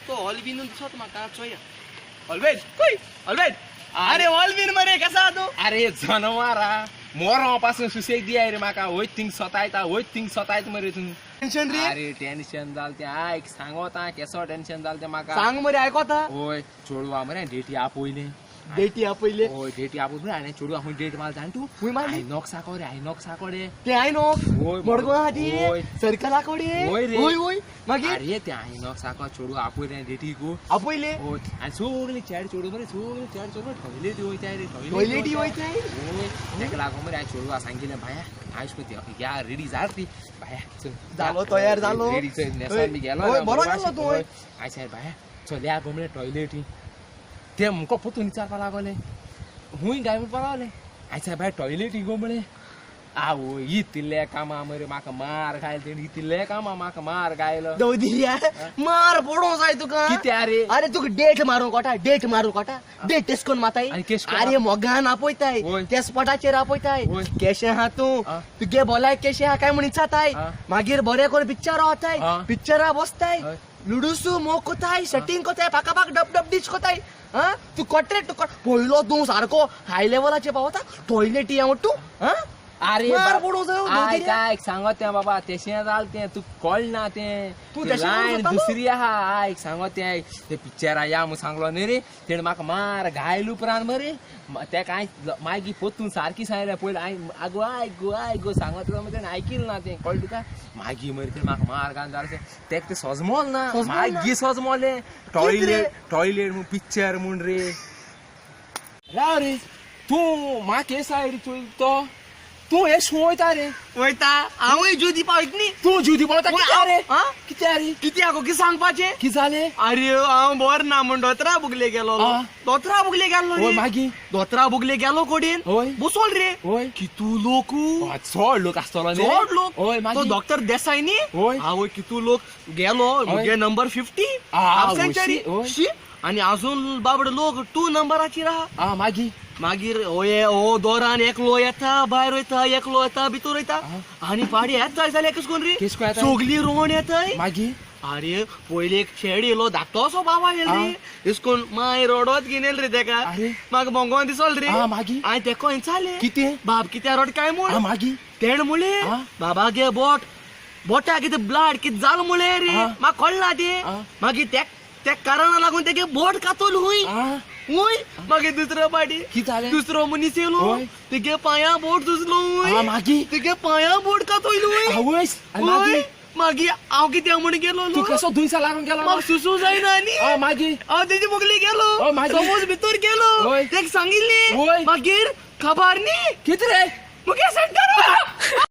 तो ऑलविन दिसत म्हाका चोया ऑलवेज अरे ऑलविन मरे कसा तू अरे जनवारा मोरापासून सुसेक दिया रे माका होय थिंग स्वतायत मरे तू टेन्शन रे अरे टेन्शन जालते ऐक सांगोता केसो टेन्शन जालते माका सांग मरे ऐकता होय चोडवा मरे डेटी आपयले डेटी आपयले होय डेटी आपयले आणि चोडवा आपण डेट माल जाण तू हुई मारली आयनॉक साकोडे ते आय नो होय मडगो हाती होय सर्कल आकोडे होय रे. होय मागे अरे ते आयनॉक साको चोडवा आपयले डेटी को आपयले होय आणि सगळे चॅड चोडू मरे सगळे चॅड चोडू टॉयलेट होय रे टॉयलेट होयते होय तेका लागो मरे आय चोडवा सांगितले भाया आयुष्पती या रेडी जारती भाया चल झालो तयार झालो रेडी चल नेसा मी गेलो होय बरो गेलो तू आय साहेब भाया चल या गमले टॉयलेट ते मुको पुतून विचारपा लागले हुई गाय पळावले आय साहेब भाया टॉयलेट गमले आवो इतले कामा मरे माका मार खायला ते इतले कामा माका मार गायलो दौदिया मार पडो जाय तुका किती अरे अरे तुका डेट मारू कोटा डेट टेस्कोन माताय आणि केस अरे मोगान आपयताय होय. त्या स्पॉटाचेर आपयताय होय. केशे हा तू तुगे बोलाय केशे हा काय म्हण इच्छाताय मागीर बरे कोण पिक्चर होताय पिक्चरा बसताय होय. लुडुसू मो कोताय सेटिंग कोताय पाका डब डिच कोताय हा तू कोट्रे तू पयलो तू सारको हाय लेवलाचे पावता टॉयलेट या तू हा अरे मार पडो जाय आय काय सांगत त्या बाबा तेशे जालते तू कळ ना ते तू ते तेशें लायन जाता दुसरी आहा आय सांगत ते पिक्चर या मग सांगलो न्ही रे तेण म्हाका मार घायलू प्राण मरे त्या काय मागी पोतून सारखी सांगल्या पयली आय आगो सांगत मग ऐकिल ना ते कळलं तुका मागी मरे ते म्हाका मार घालून जाले तेक ते सजमोल ना मागी सजमोले टॉयलेट म्हूण पिक्चर म्हूण रे राव रे तू म्हाका सायडी तो तू हे वयता रे वयता हांवूय जुदी पावयत न्ही तू जुदी पळता किती रे हा किती रे किती आगो की सांगपाचे किती झाले अरे हांव बर ना म्हण दोतरा बुगले गेलो दोतरा बुगले गेलो होय रे मागी दोतरा बुगले गेलो कोडीन होय बसोल रे होय कितू लोक चड लोक आसतलो न्ही चड लोक होय तो मागी डॉक्टर देसाई न्ही होय हांव कितू लोक गेलो मुगे नंबर 50 हाफ सेंचुरी होय. आणि अजून बाबड लोक 2 नंबराची राहा मागी मागीर ओये ओ दोरान एकलो येता भायर वयता एकलो येता भितर वयता आणि पाडी येत जाय जाल्यार कस कोण रे केस कोण येता? सोगली रोवण येताय मागी अरे पयले एक शेड येलो धाकटो असो बाबा येल रे इसकोन माय रोडोत घेनेल रे तेका अरे. म्हाका भोंगोन दिसोल रे मागी हांवें तेको चाले किती बाब कित्या रोड काय म्हूण मागी तेण मुळे बाबा गे बोटा कितें ब्लड कितें जाल मुळे रे म्हाका कळना ते मागीर त्या कारणाक लागून तेगे बोट कातोल हुंय हुंय मागीर दुसरो पाटी किती झाले दुसरो मनीस येलो तेगे पांया बोट दुसलो हुंय मागी तेगे पांया बोट कातोयल हुंय आवयस हुंय मागीर हांव कितें म्हण गेलो तू कसो दुयसा लागून गेलो म्हाका सुसू जायना न्ही मागी हांव तेजे मुगली गेलो मागीर? समोज भितर गेलो होय. तेका सांगिल्ली होय. मागीर खबर न्ही किती रे मुगे सेंटर